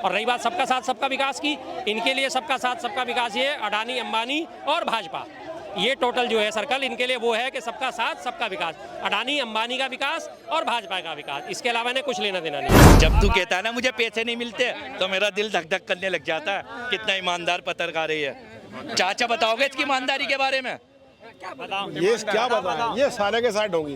और रही बात सबका साथ सबका विकास की, इनके लिए सबका साथ सबका विकास ये अडानी, अंबानी और भाजपा, ये टोटल जो है सर्कल इनके लिए वो है कि सबका साथ सबका विकास, अडानी अंबानी का विकास और भाजपा का विकास, इसके अलावा इन्हें कुछ लेना देना नहीं। जब तू कहता है ना मुझे पैसे नहीं मिलते तो मेरा दिल धक धक करने लग जाता है। कितना ईमानदार पत्रकार है ये। चाचा बताओगे इसकी ईमानदारी के बारे में? ये क्या बताएं, ये सारे के साथ ढोंगी।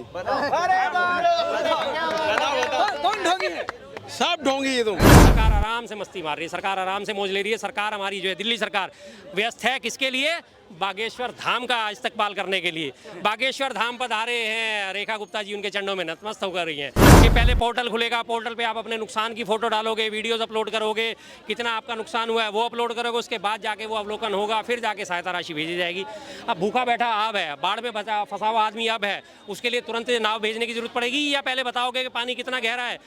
कौन ढोंगी है? सब ढोंगी ये तुम। सरकार आराम से मस्ती मार रही है, सरकार आराम से मौज ले रही है। सरकार हमारी जो है दिल्ली सरकार व्यस्त है किसके लिए? बागेश्वर धाम का इस्तकबाल करने के लिए। बागेश्वर धाम पधारे हैं रेखा गुप्ता जी, उनके चरणों में नतमस्त होकर रही हैं कि पहले पोर्टल खुलेगा, पोर्टल पे आप अपने नुकसान की फोटो डालोगे, वीडियोस अपलोड करोगे, कितना आपका नुकसान हुआ है वो अपलोड करोगे, उसके बाद जाके वो अवलोकन होगा, फिर जाके सहायता राशि भेजी जाएगी। अब भूखा बैठा अब है, बाढ़ में फंसा हुआ आदमी अब है, उसके लिए तुरंत नाव भेजने की जरूरत पड़ेगी या पहले बताओगे कि पानी कितना गहरा है?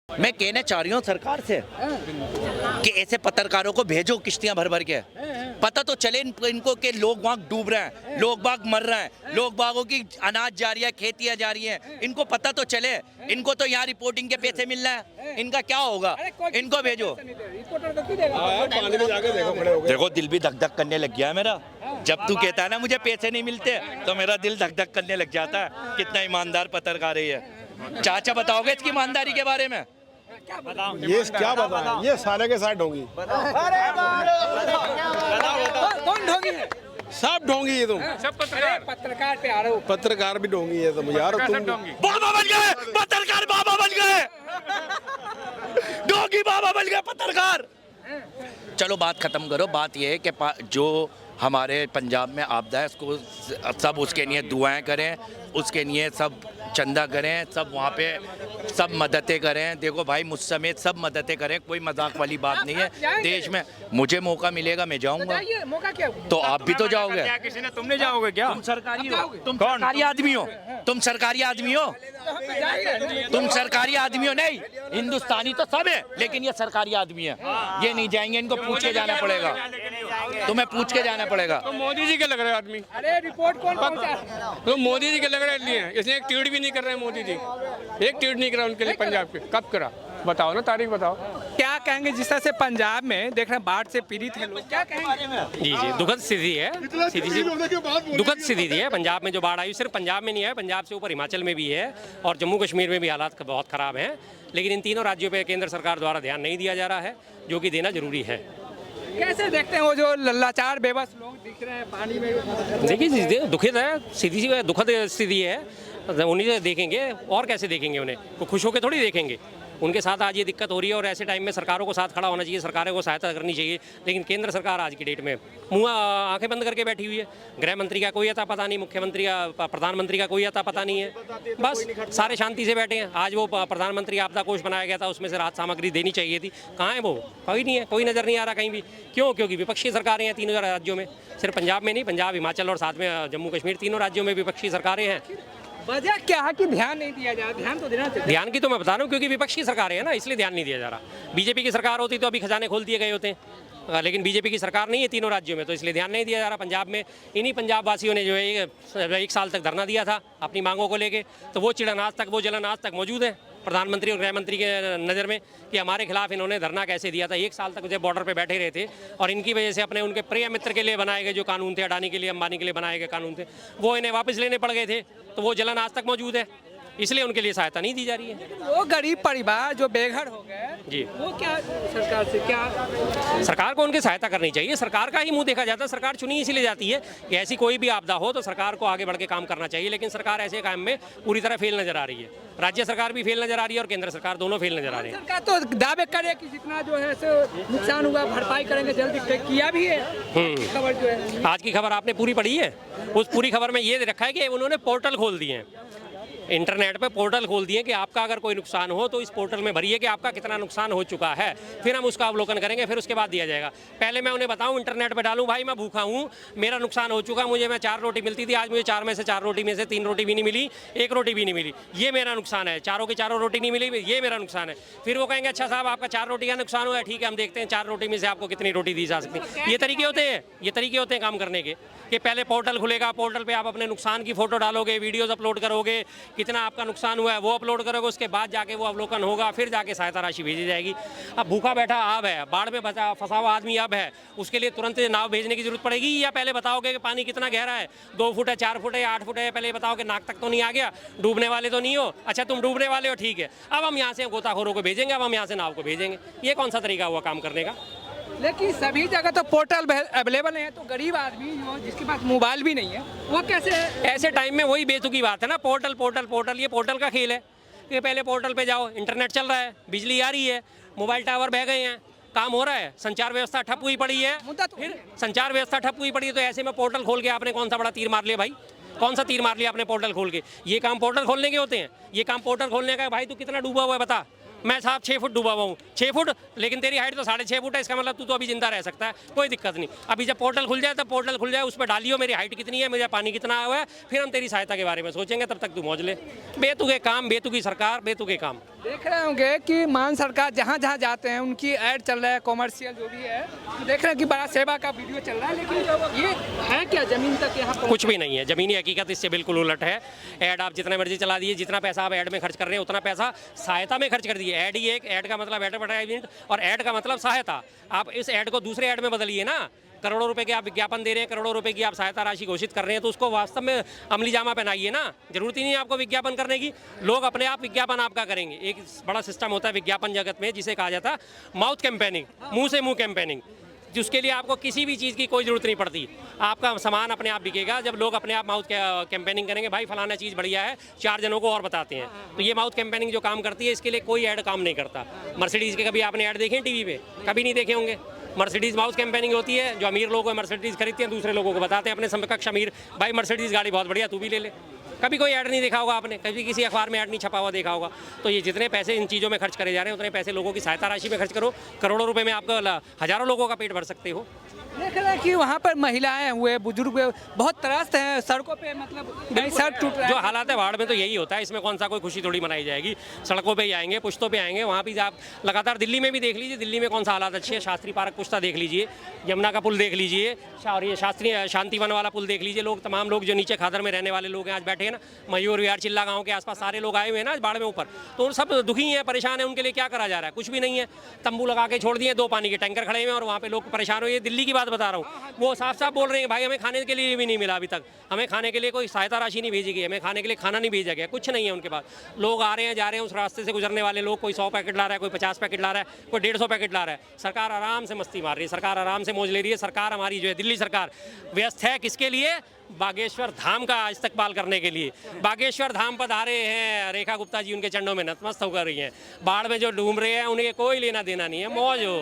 मैं कहना चाह रही हूँ सरकार से कि ऐसे पत्रकारों को भेजो किश्तियां भर भर के, पता तो चले इनको कि लोग वहाँ डूब रहे हैं, लोग बाग मर रहे हैं, लोग बागों की अनाज जा रही है, खेतियां जा रही हैं, इनको पता तो चले। इनको तो यहाँ रिपोर्टिंग के पैसे मिल रहे हैं, इनका क्या होगा? इनको भेजो। पानी में जाके देखो, खड़े हो गए। देखो दिल भी धक धक करने लग गया है मेरा। जब तू कहता है ना मुझे पैसे नहीं मिलते तो मेरा दिल धक धक करने लग जाता है। कितना ईमानदार पत्रकार है ये। चाचा बताओगे इसकी ईमानदारी के बारे में? ये क्या बताएं, ये सारे के साथ ढोंगी। कौन ढोंगी है? सब ढोंगी ये तुम। सब पत्रकार पे आ रहे हो। पत्रकार भी ढोंगी है तुम यार। तुम बाबा बन गए पत्रकार, बाबा बन गए, डोगी बाबा बन गए पत्रकार। चलो बात खत्म करो। बात यह है कि जो हमारे पंजाब में आपदा है उसको सब उसके लिए दुआएं करें, उसके लिए सब चंदा करें, सब वहाँ पे सब मददें करें। देखो भाई मुझ समेत सब मददें करें, कोई मजाक वाली बात नहीं है। देश में मुझे मौका मिलेगा मैं जाऊँगा। मौका क्या? तो आप भी तो जाओगे? किसी ने तुमने जाओगे क्या? तुम सरकारी हो, तुम सरकारी आदमी हो, तुम सरकारी आदमी हो, तुम सरकारी आदमी हो। नहीं, हिंदुस्तानी तो सब है लेकिन ये सरकारी आदमी है, ये नहीं जाएंगे। इनको पूछ के जाना पड़ेगा, तुम्हें पूछ के जाना पड़ेगा। तो मोदी जी के लग रहे आदमी। अरे रिपोर्ट कौन पहुंचा? तो मोदी जी के लग रहे लिए इसने एक ट्वीट भी नहीं कर रहे हैं। मोदी जी एक ट्वीट नहीं करा उनके लिए पंजाब के। कब करा बताओ ना, तारीख बताओ। क्या कहेंगे जिस तरह से पंजाब में देख रहे हैं बाढ़ से पीड़ित है लोग, क्या कहेंगे? जी जी, दुखद स्थिति है, सीधी सी दुखद स्थिति है। पंजाब में जो बाढ़ आई सिर्फ पंजाब में नहीं है, पंजाब से ऊपर हिमाचल में भी है और जम्मू कश्मीर में भी हालात बहुत ख़राब हैं। लेकिन इन तीनों राज्यों पे केंद्र सरकार द्वारा ध्यान नहीं दिया जा रहा है, जो कि देना जरूरी है। कैसे देखते हैं वो जो लाचार बेबस लोग दिख रहे हैं पानी में? देखिए दुखद है, सीधी सी दुखद स्थिति है। उन्हीं से देखेंगे और कैसे देखेंगे? उन्हें वो खुश होकर थोड़ी देखेंगे। उनके साथ आज ये दिक्कत हो रही है और ऐसे टाइम में सरकारों को साथ खड़ा होना चाहिए, सरकारों को सहायता करनी चाहिए। लेकिन केंद्र सरकार आज की डेट में मुँह आंखें बंद करके बैठी हुई है। गृह मंत्री का कोई अता पता नहीं, मुख्यमंत्री का, प्रधानमंत्री का कोई अता पता नहीं है। बस सारे शांति से बैठे हैं। आज वो प्रधानमंत्री आपदा कोष बनाया गया था, उसमें से राहत सामग्री देनी चाहिए थी, कहाँ है वो? कोई नहीं है, कोई नज़र नहीं आ रहा कहीं भी। क्यों? क्योंकि विपक्षी सरकारें हैं तीनों राज्यों में, सिर्फ पंजाब में नहीं, पंजाब, हिमाचल और साथ में जम्मू कश्मीर, तीनों राज्यों में विपक्षी सरकारें हैं। वजह क्या है कि ध्यान नहीं दिया जा रहा? ध्यान तो देना चाहिए। ध्यान की तो मैं बता रहा हूँ क्योंकि विपक्ष की सरकार है ना, इसलिए ध्यान नहीं दिया जा रहा। बीजेपी की सरकार होती तो अभी खजाने खोल दिए गए होते, लेकिन बीजेपी की सरकार नहीं है तीनों राज्यों में, तो इसलिए ध्यान नहीं दिया जा रहा। पंजाब में इन्हीं पंजाब वासियों ने जो है 1 साल तक धरना दिया था अपनी मांगों को लेके, तो वो चिड़न आज तक, वो जलन आज तक मौजूद है प्रधानमंत्री और गृह मंत्री के नज़र में कि हमारे खिलाफ इन्होंने धरना कैसे दिया था। 1 साल तक जब बॉर्डर पे बैठे रहे थे और इनकी वजह से अपने उनके प्रिय मित्र के लिए बनाए गए जो कानून थे, अडानी के लिए, अंबानी के लिए बनाए गए कानून थे, वो इन्हें वापस लेने पड़ गए थे। तो वो जलन आज तक मौजूद है, इसलिए उनके लिए सहायता नहीं दी जा रही है। वो गरीब परिवार जो बेघर हो गए जी, वो क्या सरकार से क्या? सरकार को उनकी सहायता करनी चाहिए। सरकार का ही मुंह देखा जाता है, सरकार चुनी इसीलिए जाती है कि ऐसी कोई भी आपदा हो तो सरकार को आगे बढ़ के काम करना चाहिए। लेकिन सरकार ऐसे काम में पूरी तरह फेल नजर आ रही है। राज्य सरकार भी फेल नजर आ रही है और केंद्र सरकार, दोनों फेल नजर आ रही है। सरकार तो दावे करे कि जितना जो है सो नुकसान हुआ भरपाई करेंगे जल्दी, किया भी है। खबर जो है आज की खबर आपने पूरी पढ़ी है? उस पूरी खबर में ये रखा है कि उन्होंने पोर्टल खोल दिए हैं, इंटरनेट पे पोर्टल खोल दिए कि आपका अगर कोई नुकसान हो तो इस पोर्टल में भरिए कि आपका कितना नुकसान हो चुका है, फिर हम उसका अवलोकन करेंगे, फिर उसके बाद दिया जाएगा। पहले मैं उन्हें बताऊं, इंटरनेट पे डालूं भाई मैं भूखा हूं, मेरा नुकसान हो चुका, मैं 4 रोटी मिलती थी, आज मुझे 4 में से 4 रोटी में से 3 रोटी भी नहीं मिली, 1 रोटी भी नहीं मिली, ये मेरा नुकसान है। चारों की चारों रोटी नहीं मिली, ये मेरा नुकसान है। फिर वो कहेंगे अच्छा साहब आपका 4 रोटी का नुकसान हुआ है, ठीक है हम देखते हैं 4 रोटी में से आपको कितनी रोटी दी जा सकती है। ये तरीके होते हैं, ये तरीके होते हैं काम करने के कि पहले पोर्टल खुलेगा, पोर्टल पे आप अपने नुकसान की फोटो डालोगे, वीडियोस अपलोड करोगे, कितना आपका नुकसान हुआ है वो अपलोड करोगे, उसके बाद जाके वो अवलोकन होगा, फिर जाके सहायता राशि भेजी जाएगी। अब भूखा बैठा अब है, बाढ़ में फंसा हुआ आदमी अब है, उसके लिए तुरंत नाव भेजने की जरूरत पड़ेगी, या पहले बताओगे कि पानी कितना गहरा है, 2 फुट है, 4 फुट है, 8 फुट है, पहले बताओ कि नाक तक तो नहीं आ गया, डूबने वाले तो नहीं हो, अच्छा तुम डूबने वाले हो, ठीक है, अब हम यहाँ से गोताखोरों को भेजेंगे, अब हम यहाँ से नाव को भेजेंगे। ये कौन सा तरीका हुआ काम करने का? लेकिन सभी जगह तो पोर्टल अवेलेबल है, तो गरीब आदमी जो जिसके पास मोबाइल भी नहीं है वो कैसे? ऐसे टाइम में वही बेतुकी बात है ना, पोर्टल पोर्टल पोर्टल, ये पोर्टल का खेल है कि पहले पोर्टल पे जाओ, इंटरनेट चल रहा है, बिजली आ रही है, मोबाइल टावर बह गए हैं, काम हो रहा है, संचार व्यवस्था ठप हुई पड़ी है, मुद्दा तो फिर संचार व्यवस्था ठप हुई पड़ी है, तो ऐसे में पोर्टल खोल के आपने कौन सा बड़ा तीर मार लिया भाई? कौन सा तीर मार लिया आपने पोर्टल खोल के? ये काम पोर्टल खोलने के होते हैं, ये काम पोर्टल खोलने का है। भाई तू कितना डूबा हुआ है बता? मैं साहब 6 फुट डूबा हुआ हूँ, 6 फुट, लेकिन तेरी हाइट तो 6.5 फुट है, इसका मतलब तू तो अभी जिंदा रह सकता है, कोई दिक्कत नहीं। अभी जब पोर्टल खुल जाए, तब पोर्टल खुल जाए, उस पर डालियो मेरी हाइट कितनी है, मुझे पानी कितना आया हुआ है, फिर हम तेरी सहायता के बारे में सोचेंगे, तब तक तू मौज ले। बेतुके काम, बेतुकी सरकार, बेतुके काम। देख रहे होंगे कि मान सरकार जहाँ जहाँ जाते हैं उनकी ऐड चल रहा है, कॉमर्शियल जो भी है, देख रहे हैं कि बड़ा सेवा का वीडियो चल रहा है, लेकिन ये है क्या जमीन तक यहाँ कुछ भी नहीं है, ज़मीनी हकीकत इससे बिल्कुल उलट है। ऐड आप जितना मर्जी चला दिए, जितना पैसा आप ऐड में खर्च कर रहे हैं उतना पैसा सहायता में खर्च कर दिए। ऐड ही एक, ऐड का मतलब एडवर्टाइजमेंट और ऐड का मतलब सहायता। आप इस ऐड को दूसरे ऐड में बदलिए ना, करोड़ों रुपए के आप विज्ञापन दे रहे हैं, करोड़ों रुपए की आप सहायता राशि घोषित कर रहे हैं, तो उसको वास्तव में अमली जामा पहनाइए ना। जरूरत ही नहीं है आपको विज्ञापन करने की, लोग अपने आप विज्ञापन आपका करेंगे। एक बड़ा सिस्टम होता है विज्ञापन जगत में जिसे कहा जाता है माउथ कैंपेनिंग, मुंह से मुंह कैंपेनिंग, जिसके लिए आपको किसी भी चीज़ की कोई ज़रूरत नहीं पड़ती। आपका सामान अपने आप बिकेगा जब लोग अपने आप माउथ कैंपेनिंग करेंगे, भाई फलाना चीज़ बढ़िया है, 4 जनों को और बताते हैं। तो ये माउथ कैंपेनिंग जो काम करती है, इसके लिए कोई ऐड काम नहीं करता। मर्सिडीज़ के कभी आपने ऐड देखे हैं टीवी पे? कभी नहीं देखे होंगे। मर्सिडीज़ माउथ कैंपेनिंग होती है, जो अमीर लोग मर्सिडीज़ खरीदते हैं, दूसरे लोगों को बताते हैं अपने समकक्ष अमीर, भाई मर्सिडीज़ गाड़ी बहुत बढ़िया, तू भी ले ले। कभी कोई ऐड नहीं देखा होगा आपने, कभी किसी अखबार में ऐड नहीं छपा हुआ देखा होगा। तो ये जितने पैसे इन चीज़ों में खर्च करे जा रहे हैं, उतने पैसे लोगों की सहायता राशि में खर्च करो, करोड़ों रुपए में आपको हज़ारों लोगों का पेट भर सकते हो। देख रहे हैं कि वहाँ पर महिलाएं हुए, बुजुर्ग हुए, बहुत त्रस्त हैं सड़कों पे, मतलब कहीं सड़क टूट रहा है। जो हालात है बाढ़ में तो यही होता है, इसमें कौन सा कोई खुशी थोड़ी मनाई जाएगी। सड़कों पे ही आएंगे, पुश्तों पे आएंगे, वहाँ भी आप लगातार दिल्ली में भी देख लीजिए, दिल्ली में कौन सा हालात अच्छे है। शास्त्री पार्क पुश्ता देख लीजिए, यमुना का पुल देख लीजिए, और ये शास्त्री शांतिवन वाला पुल देख लीजिए। लोग, तमाम लोग जो नीचे खादर में रहने वाले लोग हैं आज बैठे हैं ना, मयूर विहार चिल्ला गाँव के आसपास सारे लोग आए हुए हैं ना आज बाढ़ में ऊपर, तो सब दुखी हैं, परेशान हैं। उनके लिए क्या करा जा रहा है? कुछ भी नहीं है। तंबू लगा के छोड़ दिए, 2 पानी के टैंकर खड़े हुए हैं और वहाँ पे लोग परेशान हुए। दिल्ली की बात बता रहा हूँ, वो साफ साफ बोल रहे हैं भाई हमें खाने के लिए भी नहीं मिला अभी तक, हमें खाने के लिए कोई सहायता राशि नहीं भेजी गई, हमें खाने के लिए खाना नहीं भेजा गया, कुछ नहीं है उनके पास। लोग आ रहे हैं, जा रहे हैं, उस रास्ते से गुजरने वाले लोग, कोई 100 पैकेट ला रहा है, कोई 50 पैकेट ला रहा है, कोई 150 पैकेट ला रहा है। सरकार आराम से मस्ती मार रही है, सरकार आराम से मौज ले रही है। सरकार हमारी जो है दिल्ली सरकार व्यस्त है किसके लिए? बागेश्वर धाम का इस्तकबाल करने के लिए। बागेश्वर धाम पधारे हैं रेखा गुप्ता जी, उनके चरणों में नतमस्तक होकर रही हैं। बाढ़ में जो डूब रहे हैं उन्हें कोई लेना देना नहीं है, मौज हो।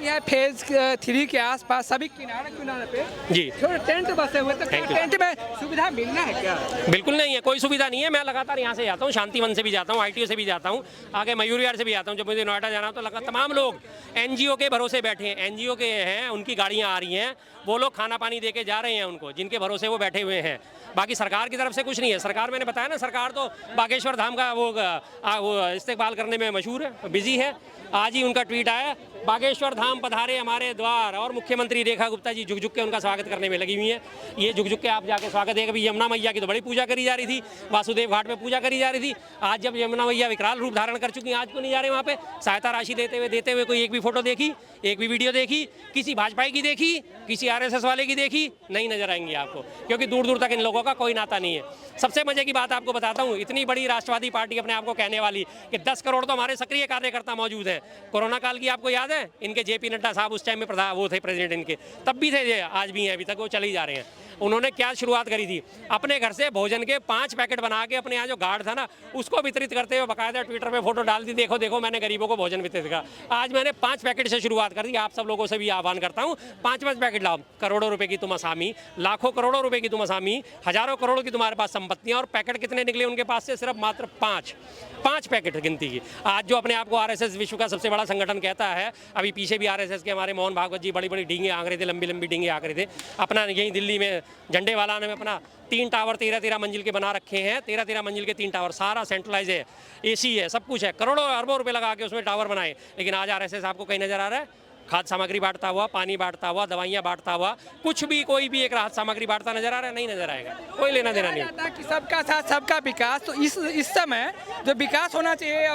यह फेज 3 के आसपास सभी किनारे किनारे पे जी छोटे टेंट बसे हुए, तो Thank you. टेंट में सुविधा मिलना है क्या? बिल्कुल नहीं है, कोई सुविधा नहीं है। मैं लगातार यहाँ से जाता हूँ, शांतिवन से भी जाता हूँ, ITO से भी जाता हूँ, आगे मयूर विहार से भी जाता हूँ। जब मुझे नोएडा जाना हो तो लगातार तमाम लोग NGO के भरोसे बैठे हैं, NGO के हैं, उनकी गाड़ियाँ आ रही हैं, वो लोग खाना पानी दे के जा रहे हैं उनको, जिनके भरोसे वो बैठे हुए हैं। बाकी सरकार की तरफ से कुछ नहीं है। सरकार, मैंने बताया ना, सरकार तो बागेश्वर धाम का वो इस्तेकबाल करने में मशहूर है, बिजी है। आज ही उनका ट्वीट आया, बागेश्वर धाम पधारे हमारे द्वार, और मुख्यमंत्री रेखा गुप्ता जी झुक झुक के उनका स्वागत करने में लगी हुई हैं। ये झुक झुक के आप जाके स्वागत है। कभी यमुना मैया की तो बड़ी पूजा करी जा रही थी, वासुदेव घाट पे पूजा करी जा रही थी। आज जब यमुना मैया विकराल रूप धारण कर चुकी हैं, आज क्यों नहीं जा रहे वहाँ पे? सहायता राशि देते हुए कोई एक भी फोटो देखी, एक भी वीडियो देखी, किसी भाजपा की देखी, किसी RSS वाले की देखी? नहीं नजर आएंगी आपको, क्योंकि दूर दूर तक इन लोगों का कोई नाता नहीं है। सबसे मजे की बात आपको बताता हूँ, इतनी बड़ी राष्ट्रवादी पार्टी अपने आप को कहने वाली कि 10 करोड़ तो हमारे सक्रिय कार्यकर्ता मौजूद हैं। कोरोना काल की आपको याद है, इनके JP नड्डा साहब उस टाइम में वो थे प्रेसिडेंट इनके, तब भी थे, आज भी हैं, अभी तक वो चले ही जा रहे हैं। उन्होंने क्या शुरुआत करी थी? अपने घर से भोजन के 5 पैकेट बना के अपने यहाँ जो गार्ड था ना उसको वितरित करते हुए बाकायदा ट्विटर पे फोटो डाल दी, देखो देखो मैंने गरीबों को भोजन वितरित किया। आज मैंने 5 पैकेट से शुरुआत कर दी। आप सब लोगों से भी आह्वान करता हूँ, 5-5 पैकेट लाओ। करोड़ों रुपए की तुम असामी, लाखों करोड़ों रुपए की तुम असामी, हजारों करोड़ की तुम्हारे पास संपत्तियां, और पैकेट कितने निकले उनके पास से? सिर्फ मात्र 5 पैकेट गिनती की। आज जो अपने आप को RSS विश्व का सबसे बड़ा संगठन कहता है, अभी पीछे भी RSS के हमारे मोहन भागवत जी बड़ी बड़ी डींगे आंक रहे थे, लंबी लंबी डींगे आंक रहे थे। अपना यहीं दिल्ली में झंडे वाला ने अपना 3 टावर 13-13 मंजिल के बना रखे हैं, 13-13 मंजिल के 3 टावर, सारा सेंट्रलाइज है, AC है, सब कुछ है, करोड़ों अरबों रुपए लगा के उसमें टावर बनाए। लेकिन आज RSS आपको कहीं नजर आ रहा है? खाद्य सामग्री बांटता हुआ, पानी बांटता हुआ, दवाइयाँ बांटता हुआ, कुछ भी कोई भी एक राहत सामग्री बांटता नजर आ रहा है? नहीं नजर आएगा, कोई लेना देना नहीं। जाता है कि सबका साथ सबका विकास, तो इस समय जो विकास होना चाहिए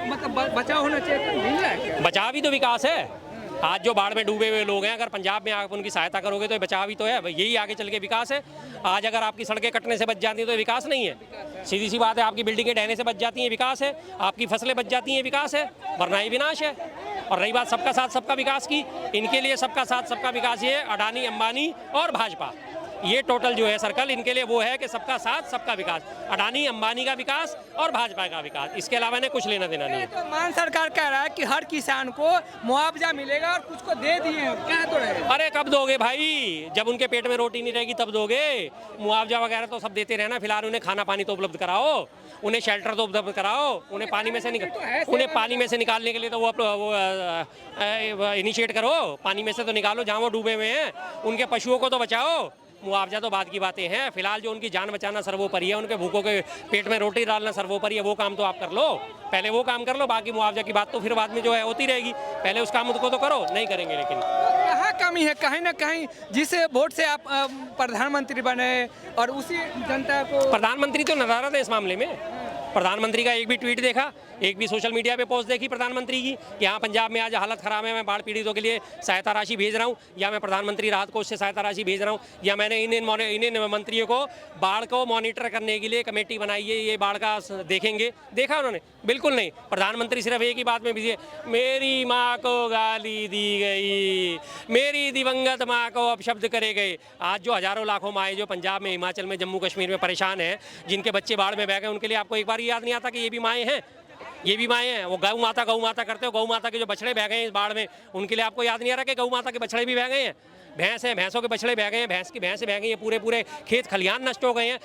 मतलब बचाव होना चाहिए, तो मिल रहा है क्या? बचाव ही तो विकास है। आज जो बाढ़ में डूबे हुए लोग हैं, अगर पंजाब में आप उनकी सहायता करोगे तो ये बचाव ही तो है, यही आगे चल के विकास है। आज अगर आपकी सड़कें कटने से बच जाती हैं तो ये विकास नहीं है। सीधी सी बात है, आपकी बिल्डिंगें ढहने से बच जाती हैं, विकास है। आपकी फसलें बच जाती हैं, विकास है, वरना ये विनाश है। और रही बात सबका साथ सबका विकास की, इनके लिए सबका साथ सबका विकास ये अडानी, अंबानी और भाजपा, ये टोटल जो है सर्कल इनके लिए वो है कि सबका साथ सबका विकास, अडानी अंबानी का विकास और भाजपा का विकास, इसके अलावा इन्हें कुछ लेना देना नहीं है। तो मान सरकार कह रहा है कि हर किसान को मुआवजा मिलेगा और कुछ को दे दिए हैं, क्या तो रहे? अरे कब दोगे भाई, जब उनके पेट में रोटी नहीं रहेगी तब दोगे। मुआवजा वगैरह तो सब देते रहना, फिलहाल उन्हें खाना पानी तो उपलब्ध कराओ, उन्हें शेल्टर तो उपलब्ध कराओ, उन्हें पानी में से निकालने के लिए तो वो इनिशिएट करो, पानी में से तो निकालो जहाँ वो डूबे हुए हैं, उनके पशुओं को तो बचाओ। मुआवजा तो बाद की बातें हैं, फिलहाल जो उनकी जान बचाना सर्वोपरि है, उनके भूखों के पेट में रोटी डालना सर्वोपरि है, वो काम तो आप कर लो, पहले वो काम कर लो, बाकी मुआवजा की बात तो फिर बाद में जो है होती रहेगी, पहले उस काम को तो करो। नहीं करेंगे लेकिन यहाँ कमी है कहीं ना कहीं, जिस वोट से आप प्रधानमंत्री बने और उसी जनता को प्रधानमंत्री तो नदारत है इस मामले में। प्रधानमंत्री का एक भी ट्वीट देखा, एक भी सोशल मीडिया पे पोस्ट देखी प्रधानमंत्री की कि हाँ पंजाब में आज हालत ख़राब है, मैं बाढ़ पीड़ितों के लिए सहायता राशि भेज रहा हूँ, या मैं प्रधानमंत्री राहत कोष से सहायता राशि भेज रहा हूँ, या मैंने इन मंत्रियों को बाढ़ को मॉनिटर करने के लिए कमेटी बनाई है, ये बाढ़ का देखेंगे। देखा उन्होंने? बिल्कुल नहीं। प्रधानमंत्री सिर्फ एक ही बात में बिजी है, मेरी माँ को गाली दी गई, मेरी दिवंगत माँ को अपशब्द करे गए। आज जो हज़ारों लाखों माएँ जो पंजाब में, हिमाचल में, जम्मू कश्मीर में परेशान हैं, जिनके बच्चे बाढ़ में बह गए, उनके लिए आपको एक बार याद नहीं आता कि ये भी माएँ हैं, ये भी माएँ हैं। वो गौ माता करते हो, गौ माता के जो बछड़े बह गए हैं इस बाढ़ में, उनके लिए आपको याद नहीं आ रहा कि गौ माता के बछड़े भी बह गए हैं। भैंस हैं, भैंसों के बछड़े बह गए हैं, भैंस बह गई हैं, पूरे खेत खलिहान नष्ट हो गए हैं।